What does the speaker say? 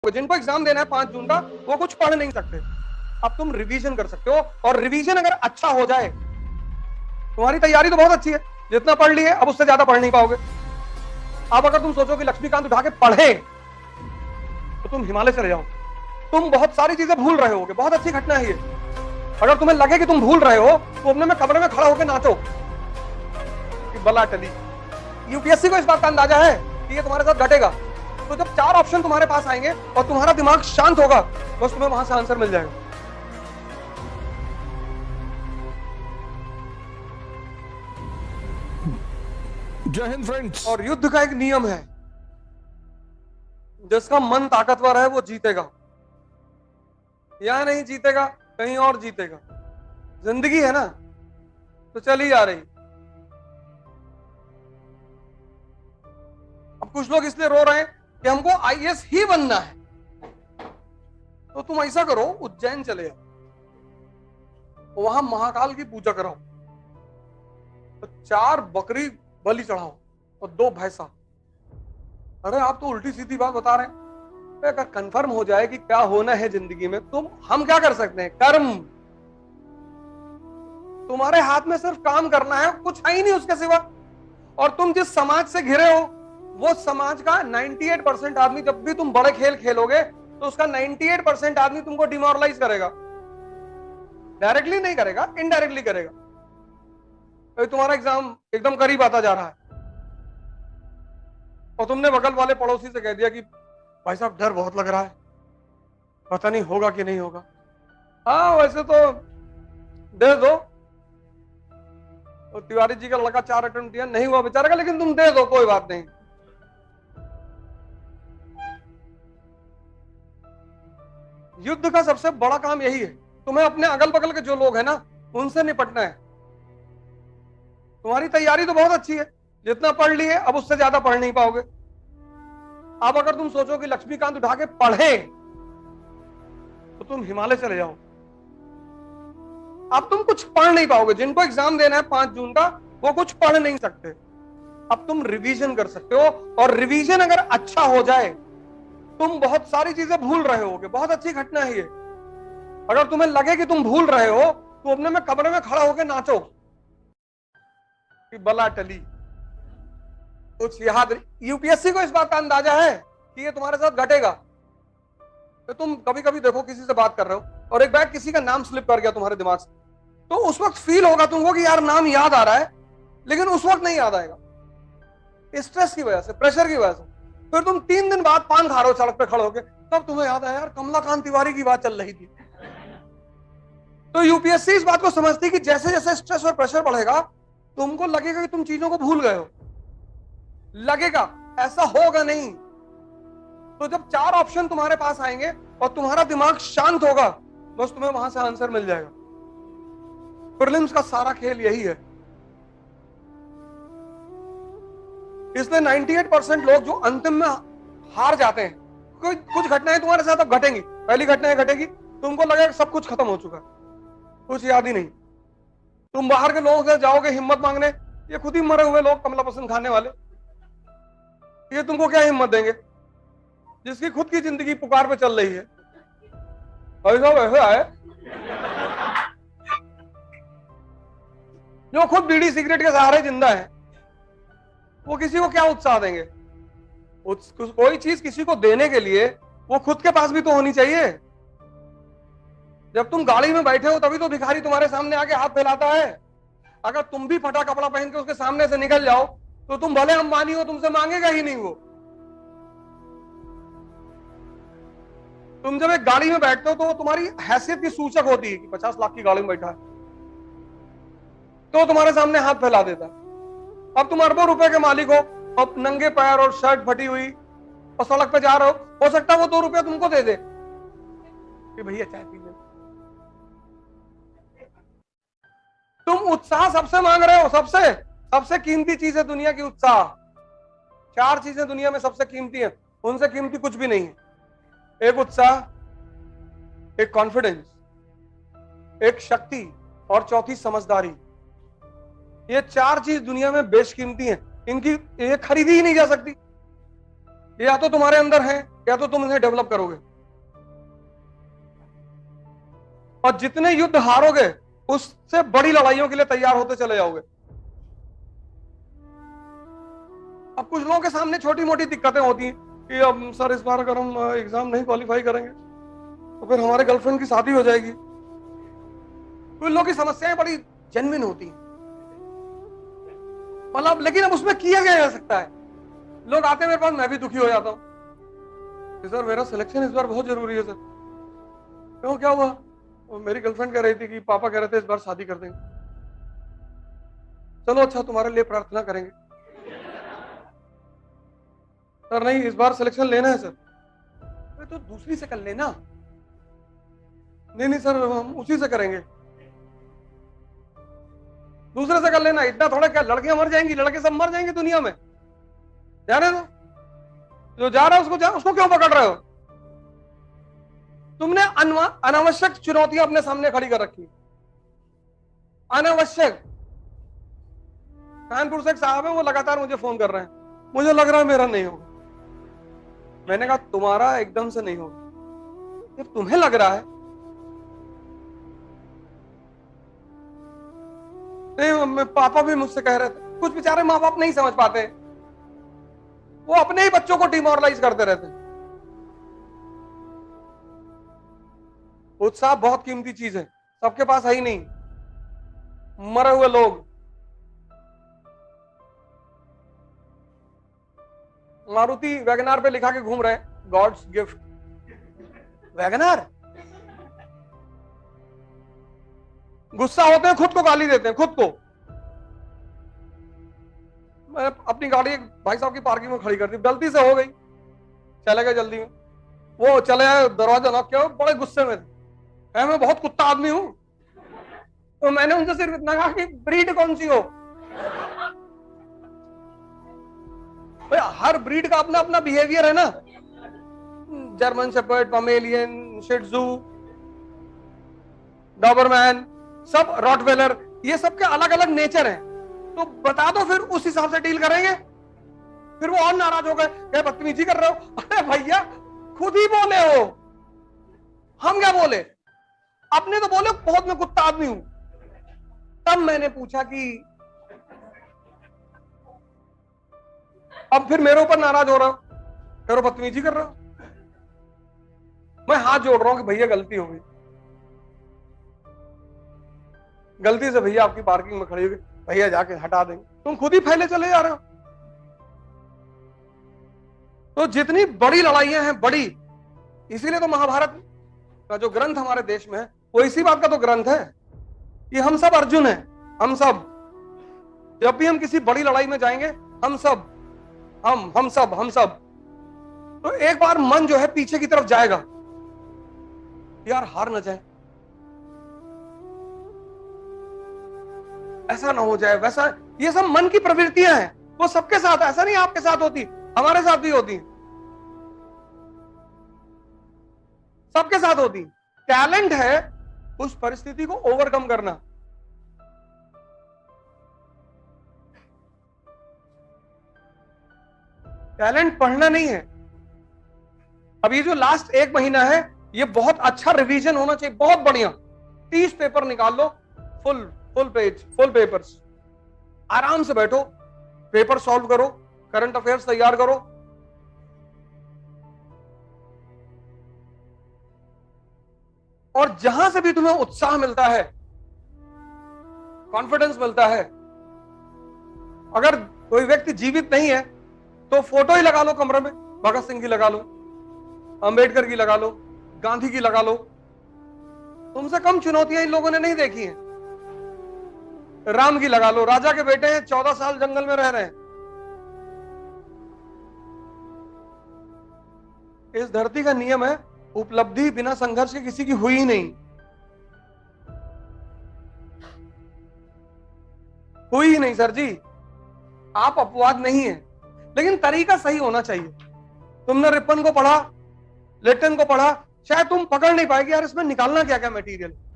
जिनको एग्जाम देना है 5 जून का, वो कुछ पढ़ नहीं सकते। अब तुम रिवीजन कर सकते हो, और रिवीजन अगर अच्छा हो जाए, तुम्हारी तैयारी तो बहुत अच्छी है, जितना पढ़ लिए अब उससे ज्यादा पढ़ नहीं पाओगे। अब अगर तुम सोचो कि लक्ष्मीकांत उठा के पढ़े, तो तुम हिमालय चले जाओ। तुम बहुत सारी चीजें भूल रहे होगे, बहुत अच्छी घटना है ये। अगर तुम्हें लगे कि तुम भूल रहे हो, तो अपने में कमरे में खड़ा होकर नाचो कि बला टली। यूपीएससी को इस बात का अंदाजा है कि ये तुम्हारे साथ घटेगा। तो जब 4 ऑप्शन तुम्हारे पास आएंगे और तुम्हारा दिमाग शांत होगा, बस तुम्हें वहां से आंसर मिल जाएगा। जय हिंद फ्रेंड्स। और युद्ध का एक नियम है, जिसका मन ताकतवर है वो जीतेगा। यहां नहीं जीतेगा, कहीं और जीतेगा। जिंदगी है ना, तो चली आ रही। अब कुछ लोग इसलिए रो रहे हैं कि हमको आईएएस ही बनना है। तो तुम ऐसा करो, उज्जैन चले जाओ, वहां महाकाल की पूजा कराओ, तो 4 बकरी बलि चढ़ाओ और 2 भैंसा। अरे आप तो उल्टी सीधी बात बता रहे हैं। अगर कंफर्म हो जाए कि क्या होना है जिंदगी में, तुम हम क्या कर सकते हैं? कर्म। तुम्हारे हाथ में सिर्फ काम करना है, कुछ है ही नहीं उसके सिवा। और तुम जिस समाज से घिरे हो, वो समाज का 98% आदमी, जब भी तुम बड़े खेल खेलोगे तो उसका 98% आदमी तुमको डिमोरलाइज करेगा। डायरेक्टली नहीं करेगा, इनडायरेक्टली करेगा। तो तुम्हारा एग्जाम एकदम करीब आता जा रहा है और तुमने बगल वाले पड़ोसी से कह दिया कि भाई साहब डर बहुत लग रहा है, पता नहीं होगा कि नहीं होगा। हाँ वैसे तो दे दो। तो तिवारी जी का लड़का 4 अटेम्प्ट दिया, नहीं हुआ बेचारे का, लेकिन तुम दे दो, कोई बात नहीं। युद्ध का सबसे बड़ा काम यही है, तुम्हें अपने अगल बगल के जो लोग हैं ना, उनसे निपटना है। तुम्हारी तैयारी तो बहुत अच्छी है, जितना पढ़ लिए अब उससे ज्यादा पढ़ नहीं पाओगे। अब अगर तुम सोचो कि लक्ष्मीकांत उठा के पढ़े, तो तुम हिमालय चले जाओ। अब तुम कुछ पढ़ नहीं पाओगे। जिनको एग्जाम देना है 5 जून का, वो कुछ पढ़ नहीं सकते। अब तुम रिवीजन कर सकते हो, और रिवीजन अगर अच्छा हो जाए, तुम बहुत सारी चीजें भूल रहे होगे। बहुत अच्छी घटना है ये। अगर तुम्हें लगे कि तुम भूल रहे हो, तो अपने में कमरे में खड़ा होकर नाचो कि बला टली। कुछ याद, यूपीएससी को इस बात का अंदाजा है कि ये तुम्हारे साथ घटेगा। तो तुम कभी कभी देखो, किसी से बात कर रहे हो और एक बार किसी का नाम स्लिप कर गया तुम्हारे दिमाग से, तो उस वक्त फील होगा तुमको कि यार नाम याद आ रहा है, लेकिन उस वक्त नहीं याद आएगा, स्ट्रेस की वजह से, प्रेशर की वजह से। फिर तुम 3 दिन बाद पान खा रहे हो सड़क पे खड़े होके, तब तुम्हें याद आया यार कमलाकांत तिवारी की बात चल रही थी। तो यूपीएससी इस बात को समझती कि जैसे जैसे स्ट्रेस और प्रेशर बढ़ेगा, तुमको लगेगा कि तुम चीजों को भूल गए हो। लगेगा, ऐसा होगा नहीं। तो जब 4 ऑप्शन तुम्हारे पास आएंगे और तुम्हारा दिमाग शांत होगा, बस तुम्हें वहां से आंसर मिल जाएगा। प्रीलिम्स का सारा खेल यही है। इसलिए 98% लोग जो अंतिम में हार जाते हैं, कुछ घटनाएं तुम्हारे साथ अब घटेंगी। पहली घटना घटेगी, तुमको लगेगा सब कुछ खत्म हो चुका है, कुछ याद ही नहीं। तुम बाहर के लोगों से जाओगे हिम्मत मांगने, ये खुद ही मरे हुए लोग, कमला पसंद खाने वाले, ये तुमको क्या हिम्मत देंगे? जिसकी खुद की जिंदगी पुकार पे चल रही है, ऐसा वैसा है, जो खुद बीड़ी सिगरेट के सहारे जिंदा है, वो किसी को क्या उत्साह देंगे? कोई चीज किसी को देने के लिए वो खुद के पास भी तो होनी चाहिए। जब तुम गाड़ी में बैठे हो, तभी तो भिखारी तुम्हारे सामने आके हाथ फैलाता है। अगर तुम भी फटा कपड़ा पहन के उसके सामने से निकल जाओ, तो तुम भले अंबानी हो, तुमसे मांगेगा ही नहीं वो। तुम जब एक गाड़ी में बैठते हो, तो वो तुम्हारी हैसियत की सूचक होती है कि 50 लाख की गाड़ी में बैठा है, तो तुम्हारे सामने हाथ फैला देता है। अब तुम अरबों रुपए के मालिक हो, अब नंगे पैर और शर्ट फटी हुई और सड़क पे जा रहे हो सकता है वो 2 रुपया तुमको दे दे कि भैया चाय पी ले। तुम उत्साह सबसे मांग रहे हो, सबसे कीमती चीज है दुनिया की उत्साह। 4 चीजें दुनिया में सबसे कीमती हैं, उनसे कीमती कुछ भी नहीं है। एक उत्साह, एक कॉन्फिडेंस, एक शक्ति, और चौथी समझदारी। ये 4 चीज दुनिया में बेशकीमती हैं, इनकी ये खरीदी ही नहीं जा सकती। ये या तो तुम्हारे अंदर है या तो तुम इन्हें डेवलप करोगे। और जितने युद्ध हारोगे उससे बड़ी लड़ाइयों के लिए तैयार होते चले जाओगे। अब कुछ लोगों के सामने छोटी मोटी दिक्कतें होती हैं कि अब सर इस बार अगर हम एग्जाम नहीं क्वालिफाई करेंगे तो फिर हमारे गर्लफ्रेंड की शादी हो जाएगी। कुछ लोगों की समस्याएं बड़ी जेन्युइन होती हैं, मतलब लेकिन अब उसमें किया क्या जा सकता है। लोग आते हैं मेरे पास, मैं भी दुखी हो जाता हूं कि सर मेरा सिलेक्शन इस बार बहुत जरूरी है सर। क्यों, क्या हुआ? और मेरी गर्लफ्रेंड कह रही थी कि पापा कह रहे थे इस बार शादी कर देंगे। चलो अच्छा, तुम्हारे लिए प्रार्थना करेंगे। सर नहीं, इस बार सिलेक्शन लेना है सर। अरे तो दूसरी से कर लेना। नहीं नहीं सर, हम उसी से करेंगे। दूसरे से कर लेना, इतना थोड़ा, क्या लड़कियां मर जाएंगी? लड़के सब मर जाएंगे दुनिया में, जाने दो। जो जा रहा है उसको क्यों पकड़ रहे हो? तुमने अनावश्यक चुनौतियां अपने सामने खड़ी कर रखी, अनावश्यक। कानपुर से एक साहब है, वो लगातार मुझे फोन कर रहे हैं, मुझे लग रहा है मेरा नहीं होगा। मैंने कहा तुम्हारा एकदम से नहीं होगा, जब तुम्हें लग रहा है। नहीं, पापा भी मुझसे कह रहे थे। कुछ बेचारे माँ बाप नहीं समझ पाते, वो अपने ही बच्चों को डिमोरलाइज करते रहते हैं। उत्साह बहुत कीमती चीज है, सबके पास है ही नहीं। मरे हुए लोग, मारुति वैगनार पे लिखा के घूम रहे हैं, गॉड्स गिफ्ट। वैगनार, गुस्सा होते हैं, खुद को गाली देते हैं, खुद को। मैं अपनी गाड़ी एक भाई साहब की पार्किंग में खड़ी कर दी, गलती से हो गई, चले गए जल्दी में। वो चले आए, दरवाजा लॉक किया, बड़े गुस्से में थे। मैं बहुत कुत्ता आदमी हूं, तो मैंने उनसे सिर्फ इतना कहा कि ब्रीड कौन सी हो। हर ब्रीड का अपना अपना बिहेवियर है ना। जर्मन शेपर्ड, पमेलियन, शिट्जू, डॉबरमैन, सब रॉटवेलर, ये सब के अलग अलग नेचर हैं। तो बता दो, फिर उस हिसाब से डील करेंगे। फिर वो और नाराज हो गए, क्या बदतमीजी कर रहे हो? अरे भैया, खुद ही बोले हो, हम क्या बोले? अपने तो बोले बहुत मैं कुत्ता आदमी हूं। तब मैंने पूछा कि अब फिर मेरे ऊपर नाराज हो रहा हो, करो बदतमीजी कर रहा हो। मैं हाथ जोड़ रहा हूं कि भैया गलती हो गई, गलती से भैया आपकी पार्किंग में खड़ी हो गई, भैया जाके हटा देंगे। तुम खुद ही फैले चले जा रहे हो। तो जितनी बड़ी लड़ाइयां हैं, बड़ी, इसीलिए तो महाभारत का जो ग्रंथ हमारे देश में है, वो इसी बात का तो ग्रंथ है कि हम सब अर्जुन हैं। हम सब, जब भी हम किसी बड़ी लड़ाई में जाएंगे, हम सब, हम सब, तो एक बार मन जो है पीछे की तरफ जाएगा, यार हार ना जाए, ऐसा ना हो जाए, वैसा। ये सब मन की प्रवृत्तियां हैं, वो सबके साथ, ऐसा नहीं आपके साथ होती, हमारे साथ भी होती, सबके साथ होती। टैलेंट है उस परिस्थिति को ओवरकम करना। टैलेंट पढ़ना नहीं है। अब ये जो लास्ट 1 महीना है, ये बहुत अच्छा रिवीजन होना चाहिए, बहुत बढ़िया। 30 पेपर निकाल लो, फुल पेज, फुल पेपर्स, आराम से बैठो, पेपर सॉल्व करो, करंट अफेयर्स तैयार करो। और जहां से भी तुम्हें उत्साह मिलता है, कॉन्फिडेंस मिलता है, अगर कोई व्यक्ति जीवित नहीं है तो फोटो ही लगा लो कमरे में, भगत सिंह की लगा लो, अंबेडकर की लगा लो, गांधी की लगा लो। तुमसे कम चुनौतियां इन लोगों ने नहीं देखी हैं। राम की लगा लो, राजा के बेटे हैं, 14 साल जंगल में रह रहे हैं। इस धरती का नियम है, उपलब्धि बिना संघर्ष के किसी की हुई ही नहीं, हुई ही नहीं। सर जी, आप अपवाद नहीं है, लेकिन तरीका सही होना चाहिए। तुमने रिपन को पढ़ा, लेटन को पढ़ा, शायद तुम पकड़ नहीं पाएगी यार इसमें निकालना क्या क्या मटेरियल।